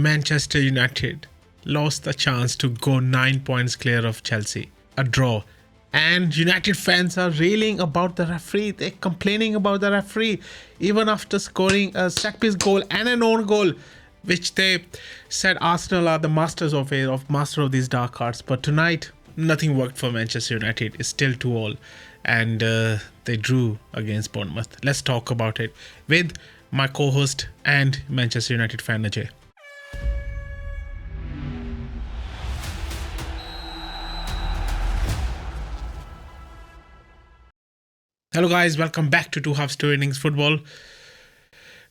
Manchester United lost the chance to go 9 points clear of Chelsea. A draw. And United fans are railing about the referee. They're complaining about the referee even after scoring a set-piece goal and an own goal, which they said Arsenal are the masters of master of these dark arts. But tonight, nothing worked for Manchester United. It's still 2-2, and they drew against Bournemouth. Let's talk about it with my co-host and Manchester United fan Ajay. Hello guys, welcome back to Two Halves Two Innings Football.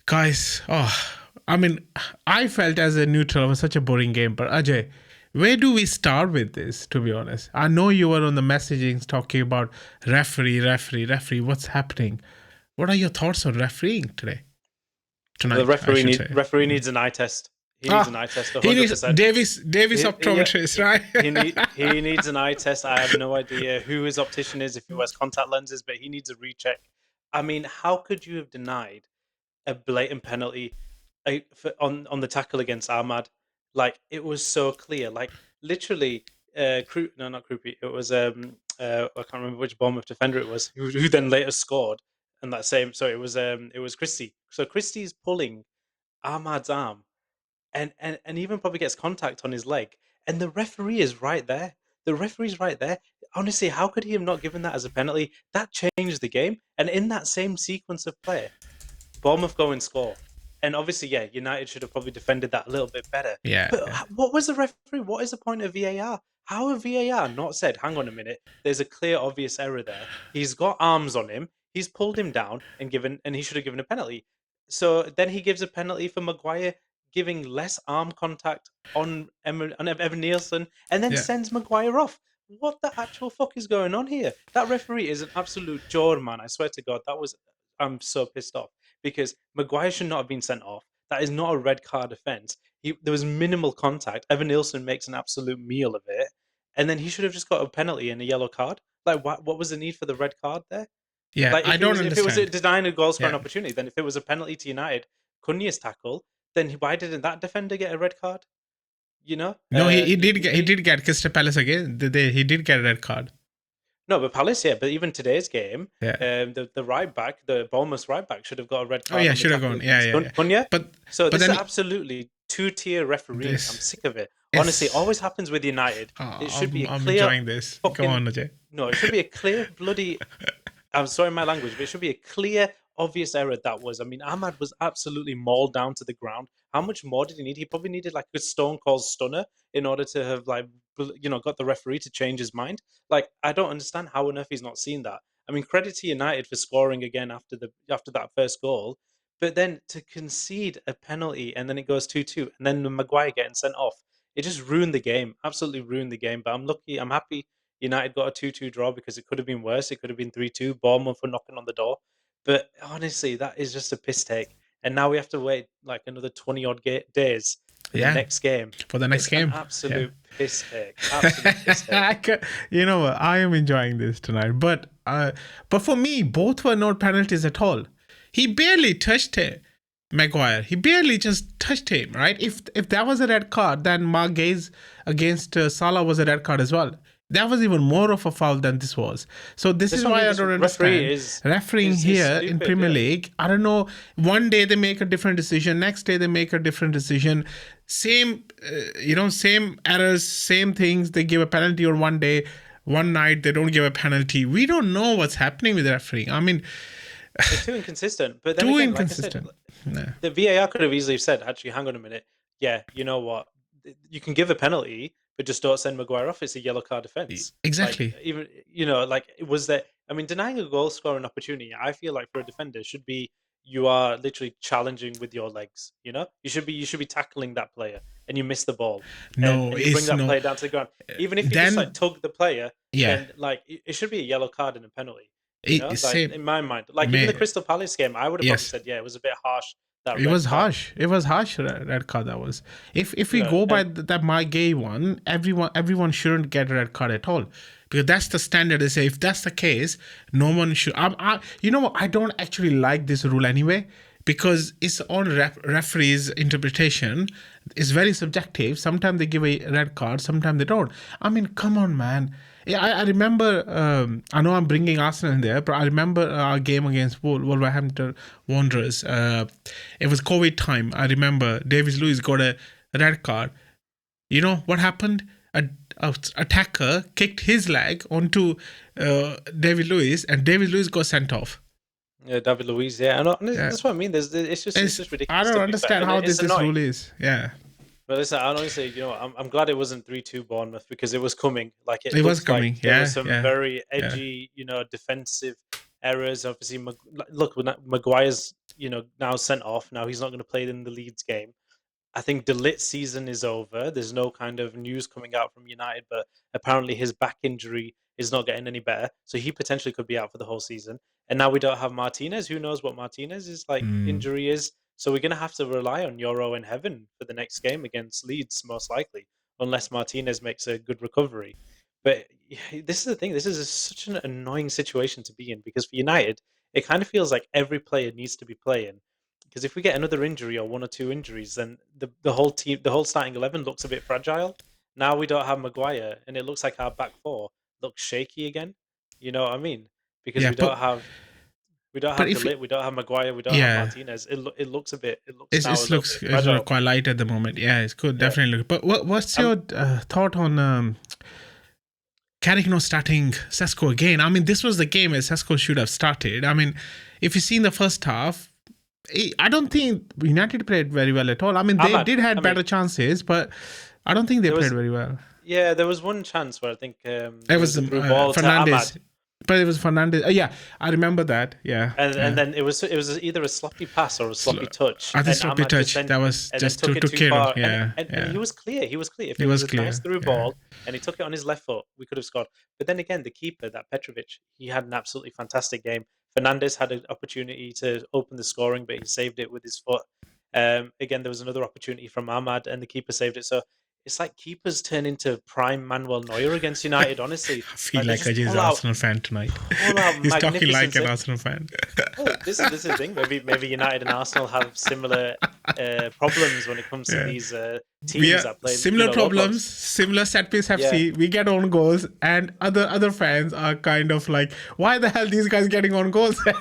Guys, I felt as a neutral it was such a boring game, but Ajay, where do we start with this, to be honest? I know you were on the messaging talking about referee, what's happening? What are your thoughts on refereeing tonight? The referee needs an eye test. He needs an eye test. 100%. He needs Davis optometrist, right? he needs an eye test. I have no idea who his optician is, if he wears contact lenses, but he needs a recheck. I mean, how could you have denied a blatant penalty on the tackle against Amad? Like, it was so clear. Like, literally, not Krupi. It was I can't remember which Bournemouth defender it was who then later scored. And that same, so it was Christie. So Christie's pulling Ahmad's arm. And even probably gets contact on his leg, and the referee is right there. The referee's right there. Honestly, how could he have not given that as a penalty? That changed the game. And in that same sequence of play, Bournemouth go and score. And obviously, United should have probably defended that a little bit better. But what was the referee? What is the point of VAR? How have VAR not said, hang on a minute, there's a clear, obvious error there. He's got arms on him. He's pulled him down and he should have given a penalty. So then he gives a penalty for Maguire giving less arm contact on Evan Nielsen, and then sends Maguire off. What the actual fuck is going on here? That referee is an absolute jor, man. I swear to God, I'm so pissed off, because Maguire should not have been sent off. That is not a red card offence. There was minimal contact. Evan Nielsen makes an absolute meal of it, and then he should have just got a penalty and a yellow card. Like, what was the need for the red card there? Yeah, like, I don't understand. If it was denying a goal scoring opportunity, then if it was a penalty to United, Cunha's tackle, then why didn't that defender get a red card? You know? No, he did get Crystal Palace again. He did get a red card. No, but Palace, but even today's game, the right back, the Bournemouth right back, should have got a red card. Oh yeah, should have gone. Cunha. But this is absolutely two-tier refereeing. I'm sick of it. Honestly, it always happens with United. It should be a clear. I'm enjoying this. Go on, Ajay. No, it should be a clear bloody. I'm sorry, my language, but it should be a clear, obvious error that was. I mean, Ahmad was absolutely mauled down to the ground. How much more did he need? He probably needed like a Stone Cold Stunner in order to have got the referee to change his mind. Like, I don't understand how on earth he's not seen that. I mean, credit to United for scoring again after that first goal, but then to concede a penalty and then it goes 2-2, and then Maguire getting sent off, it just ruined the game. Absolutely ruined the game. But I'm happy United got a 2-2 draw, because it could have been worse. It could have been 3-2. Bournemouth were knocking on the door. But honestly, that is just a piss take. And now we have to wait like another 20-odd days for the next game. For the next game. Absolute piss take. Absolute piss take. You know what? I am enjoying this tonight. But for me, both were not penalties at all. He barely touched him. Maguire. He barely just touched him, right? If that was a red card, then Marguerite against Salah was a red card as well. That was even more of a foul than this was. So this is why I don't understand. Refereeing here in Premier League, I don't know. One day they make a different decision. Next day they make a different decision. Same errors, same things. They give a penalty on one day. One night they don't give a penalty. We don't know what's happening with refereeing. I mean, they're too inconsistent. But then again, like I said, the VAR could have easily said, actually, hang on a minute. Yeah, you know what? You can give a penalty, but just don't send Maguire off. It's a yellow card offence. Exactly. Denying a goal scoring opportunity, I feel like for a defender should be, you are literally challenging with your legs. You know, you should be tackling that player, and you miss the ball. No, and you bring that player down to the ground. Even if you just tug the player, then it should be a yellow card and a penalty. In my mind, even the Crystal Palace game, I would have probably said, it was a bit harsh. It was harsh. It was harsh. Red card that was. If we go by that Marguerite one, everyone shouldn't get a red card at all, because that's the standard. They say if that's the case, no one should. You know what? I don't actually like this rule anyway, because it's all referees' interpretation. It's very subjective. Sometimes they give a red card, sometimes they don't. I mean, come on, man. Yeah, I remember. I know I'm bringing Arsenal in there, but I remember our game against Wolverhampton Wanderers. It was COVID time. I remember David Luiz got a red card. You know what happened? A attacker kicked his leg onto David Luiz, and David Luiz got sent off. Yeah, David Luiz. Yeah, that's what I mean. It's just ridiculous. I don't understand how this rule is. Yeah. But listen, I honestly, I'm glad it wasn't 3-2 Bournemouth, because it was coming. Like it was coming. Like there were some very edgy, defensive errors. Obviously, look, Maguire's, now sent off. Now he's not going to play in the Leeds game. I think the Ligt season is over. There's no kind of news coming out from United, but apparently his back injury is not getting any better. So he potentially could be out for the whole season. And now we don't have Martinez. Who knows what Martinez's injury is? So we're going to have to rely on Euro in heaven for the next game against Leeds, most likely, unless Martinez makes a good recovery. But this is the thing. This is such an annoying situation to be in, because for United, it kind of feels like every player needs to be playing. Because if we get another injury or one or two injuries, then the whole team, the whole starting 11 looks a bit fragile. Now we don't have Maguire, and it looks like our back four looks shaky again. You know what I mean? Because we don't have Ligt, we don't have Maguire, we don't have Martinez. It looks a bit. It looks quite light at the moment. Yeah, it's good, definitely. But what's your thought on Carrick not starting Sesko again? I mean, this was the game where Sesko should have started. I mean, if you see in the first half, I don't think United played very well at all. I mean, they did have better chances, but I don't think they played very well. Yeah, there was one chance where I think it was Fernandes. But it was Fernandes. Yeah, I remember that. Yeah, and then it was either a sloppy pass or a sloppy touch. I think sloppy touch. That was just too far. Yeah, and he was clear. He was clear. If it was a nice through ball and he took it on his left foot, we could have scored. But then again, the keeper, that Petrovic, he had an absolutely fantastic game. Fernandes had an opportunity to open the scoring, but he saved it with his foot. Again, there was another opportunity from Amad, and the keeper saved it. So it's like keepers turn into prime Manuel Neuer against United, honestly. I feel like Ajay's an Arsenal fan tonight. He's talking like an Arsenal fan. Well, this is the thing. Maybe United and Arsenal have similar problems when it comes to these teams that play. Similar problems, similar set piece FC. We get own goals, and other fans are kind of like, why the hell these guys getting on goals? Yeah,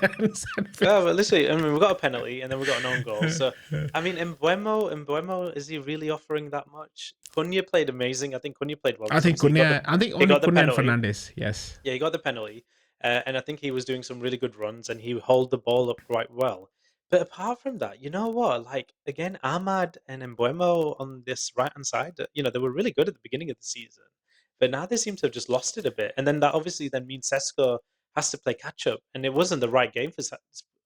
but listen, I mean, we got a penalty and then we got an own goal. So, I mean, Mbeumo, is he really offering that much? Cunha played amazing. I think Cunha played well. I think only Cunha and Fernandes. Yes. Yeah, he got the penalty, and I think he was doing some really good runs, and he held the ball up quite well. But apart from that, you know what? Like again, Amad and Mbeumo on this right hand side, they were really good at the beginning of the season, but now they seem to have just lost it a bit. And then that obviously then means Sesko has to play catch up, and it wasn't the right game for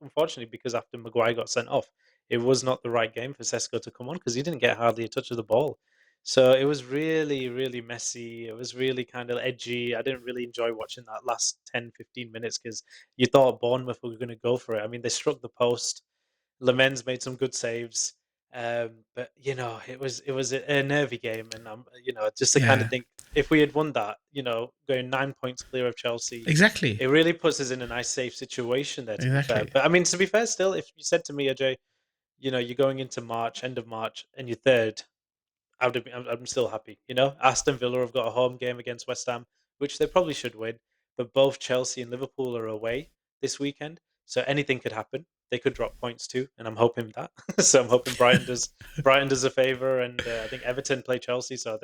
unfortunately, because after Maguire got sent off, it was not the right game for Sesko to come on because he didn't get hardly a touch of the ball. So it was really, really messy. It was really kind of edgy. I didn't really enjoy watching that last 10, 15 minutes because you thought Bournemouth were going to go for it. I mean, they struck the post. Lemens made some good saves. But, it was a nervy game. And, just to kind of think, if we had won that, going 9 points clear of Chelsea. Exactly. It really puts us in a nice, safe situation there, to be fair. But, I mean, to be fair, still, if you said to me, Ajay, you're going into March, end of March, and you're third, I'm still happy. Aston Villa have got a home game against West Ham, which they probably should win. But both Chelsea and Liverpool are away this weekend, so anything could happen. They could drop points too, and I'm hoping that. So I'm hoping Brighton does a favour, and I think Everton play Chelsea. So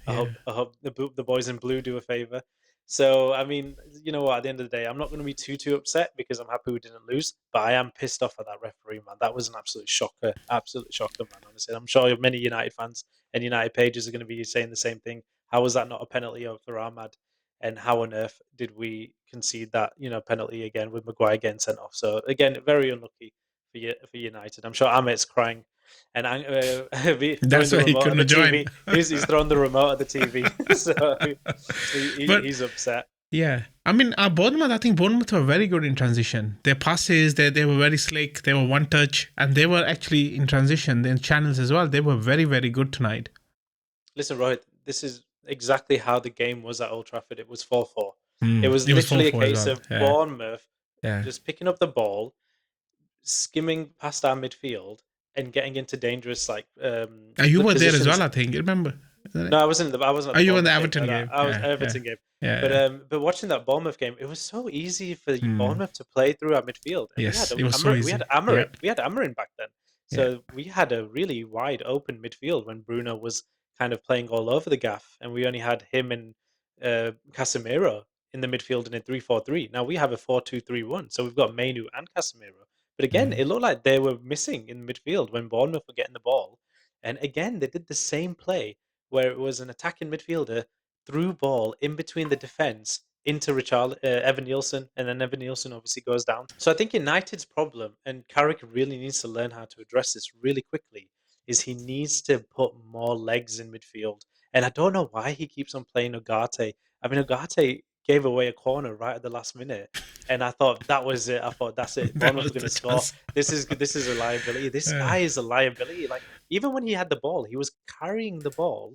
I hope the boys in blue do a favour. So I mean, you know what? At the end of the day, I'm not going to be too upset because I'm happy we didn't lose, but I am pissed off at that referee, man. That was an absolute shocker, man. Honestly, I'm sure many United fans and United pages are going to be saying the same thing. How was that not a penalty for Ahmad? And how on earth did we concede that penalty again with Maguire getting sent off? So again, very unlucky for United. I'm sure Amit's crying. And that's why he couldn't join. He's thrown the remote at the TV, so he's upset. Yeah, I mean, Bournemouth. I think Bournemouth were very good in transition. Their passes, they were very slick. They were one touch, and they were actually in transition in channels as well. They were very, very good tonight. Listen, Rohit, this is exactly how the game was at Old Trafford. It was 4-4. It was literally a case of Bournemouth just picking up the ball, skimming past our midfield and getting into dangerous You were there as positions. well, I think. You remember? Isn't it? No, I wasn't at Oh, the you were in the Bournemouth game. Everton No, game. I was Yeah, yeah, Everton game. yeah. But watching that Bournemouth game, it was so easy for Hmm. Bournemouth to play through our midfield, and Yes, it was so easy. Yeah, We had Amarin back then, yeah. so we had a really wide open midfield when Bruno was kind of playing all over the gaff, and we only had him and Casemiro in the midfield in a 3-4-3. Now we have a 4-2-3-1, so we've got Mainu and Casemiro. But again, Hmm. it looked like they were missing in the midfield when Bournemouth were getting the ball, and again they did the same play where it was an attacking midfielder through ball in between the defense into Evan Nielsen, and then Evan Nielsen obviously goes down. So I think United's problem, and Carrick really needs to learn how to address this really quickly, is he needs to put more legs in midfield. And I don't know why he keeps on playing Ugarte. I mean, Ugarte gave away a corner right at the last minute, and I thought that was it. I thought that's it. That Bournemouth was are going the to score. chance. This is a liability. This guy is a liability. Like even when he had the ball, he was carrying the ball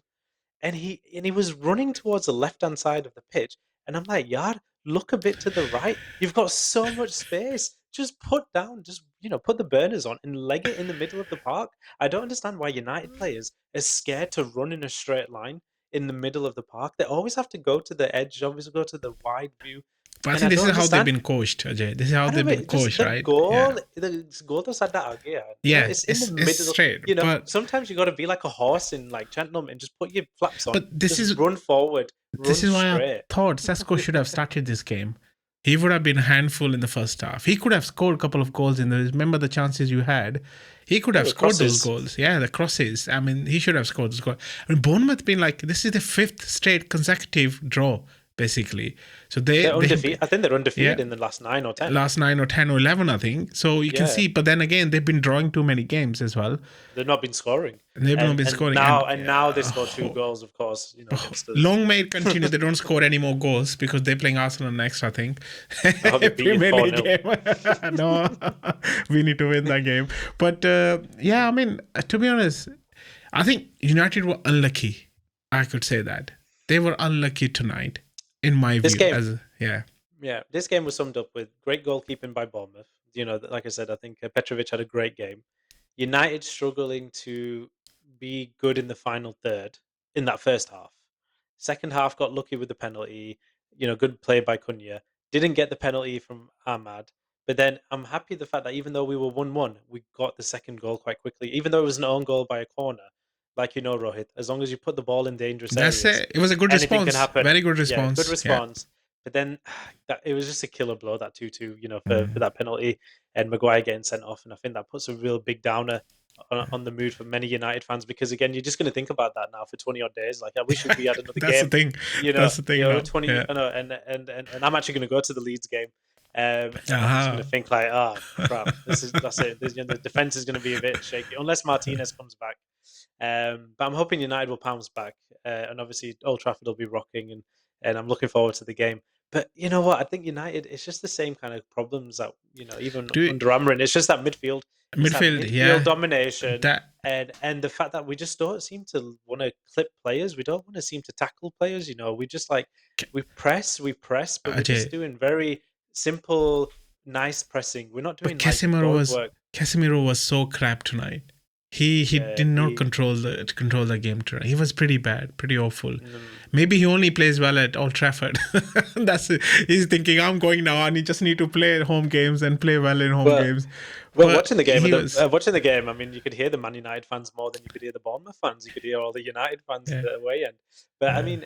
and he was running towards the left-hand side of the pitch, and I'm like, "Yard, look a bit to the right. You've got so much space. Just put down, just put the burners on and leg it in the middle of the park." I don't understand why United players are scared to run in a straight line in the middle of the park. They always have to go to the edge, always go to the wide view, But I and think I this don't is how they've understand. been coached, Ajay. This is how I know, they've been but just coached, right? Yeah. the goal to sada aage yaar. Yeah, It's in the it's middle. straight. Sometimes you got to be like a horse in like Cheltenham and just put your flaps on. But this Just is run forward, this run is why I straight. thought Sesko should have started this game. He would have been a handful in the first half. He could have scored a couple of goals in the. Remember the chances you had. He could Yeah, have the scored those crosses. goals. Yeah, the crosses. I mean, he should have scored those goals. I mean, Bournemouth been like this is the fifth straight consecutive draw, basically. So They're they undefeated. I think they're yeah, undefeated in the last 9 or 10. last 9 or 10 or 11, I think. So you can Yeah, see. But then again, they've been drawing too many games as well. they've not been scoring, And they've not been and scoring. now And and now they score 2 goals, of course, against us. long may it continue. They don't score any more goals because they're playing Arsenal next, I think. I hope they beat you Premier 4-0. League game. No, we need to win that game. But yeah, I mean, to be honest, I think United were unlucky. I could say that. They were unlucky tonight, in my This view. game, Yeah. yeah, this game was summed up with great goalkeeping by Bournemouth. Like I said, I think Petrovic had a great game. United struggling to be good in the final third in that first half. Second half got lucky with the penalty. Good play by Cunha. Didn't get the penalty from Ahmad. But then I'm happy the fact that even though we were 1-1, we got the second goal quite quickly. Even though it was an own goal by a corner, like Rohit, as long as you put the ball in dangerous That's areas, it. It was a good anything can response. happen. Very good Yeah, good response. Yeah. response. But then that it was just a killer blow, that 2-2, for Mm. that penalty and Maguire getting sent off. And I think that puts a real big downer on the mood for many United fans, because again, you're just going to think about that now for 20 odd days. Like, I wish we had another That's the game. thing. That's the thing now. 20. Yeah. I know, and I'm actually going to go to the Leeds game. And I'm just going Uh-huh. to think like, oh crap, that's it. The defense is going to be a bit shaky unless Martinez comes back. But I'm hoping United will bounce back, and obviously Old Trafford will be rocking, and I'm looking forward to the game. But you know what? I think United, it's just the same kind of problems that even Do you- under Amarin. It's just that midfield. It's that midfield, yeah. domination, That and the fact that we just don't seem to want to clip players. We don't want to seem to tackle players. We just we press, but we're just Ajay. doing very simple, nice pressing. We're not doing But like road work. Casemiro was so crap tonight. He Yeah, did not control the game tonight. He was pretty bad, pretty awful. Maybe he only plays well at Old Trafford. That's it. He's thinking, I'm going now, and he just need to play at home games and play well in home games. Well, But watching the game, he was- watching the game, I mean, you could hear the Man United fans more than you could hear the Bournemouth fans. You could hear all the United fans Yeah. at the away end. But I Yeah. mean,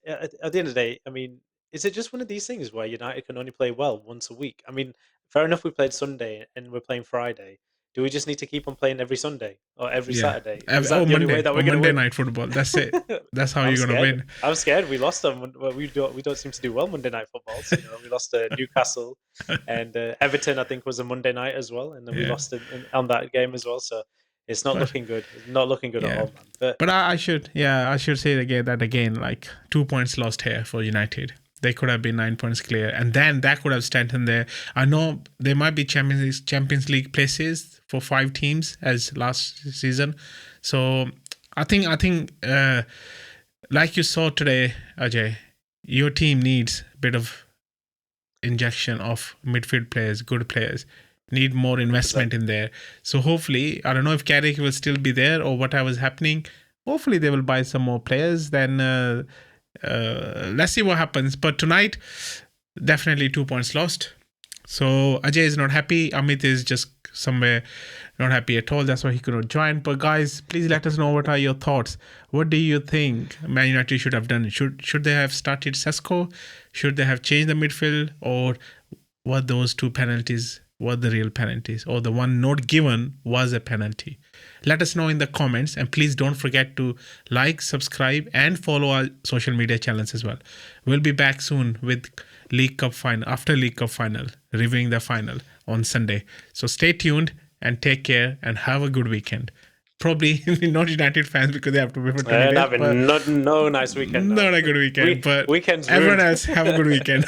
at the end of the day, I mean, is it just one of these things where United can only play well once a week? I mean, fair enough, we played Sunday and we're playing Friday. Do we just need to keep on playing every Sunday or every Yeah. Saturday? Is that the only way that we're going to Monday win? night football. That's it. That's how I'm you're gonna scared. win. I'm scared. We lost them. Well, we don't seem to do well Monday night footballs. We lost to Newcastle, and Everton, I think, was a Monday night as well, and then we Yeah. lost on that game as well. So it's not looking good. It's not looking good at Yeah. all, man. But I should say again, like 2 points lost here for United. They could have been 9 points clear, and then that could have strengthened their. I know there might be Champions League places for 5 teams as last season, so I think like you saw today, Ajay, your team needs a bit of injection of midfield players, good players. need more investment in there. So hopefully, I don't know if Carrick will still be there or whatever's happening. Hopefully they will buy some more players. Then let's see what happens. But tonight, definitely 2 points lost. So Ajay is not happy. Amit is just somewhere not happy at all. That's why he could not join. But guys, please let us know what are your thoughts. What do you think Man United should have done? Should they have started Sesko? Should they have changed the midfield? Or were those two penalties were the real penalties? Or the one not given was a penalty? Let us know in the comments. And please don't forget to like, subscribe and follow our social media channels as well. We'll be back soon with League Cup final, after League Cup final, reviewing the final on Sunday. So stay tuned and take care and have a good weekend. Probably not United fans because they have to wait for 20 days. No nice weekend. Not a good weekend, but weekends everyone ruined. else have a good weekend.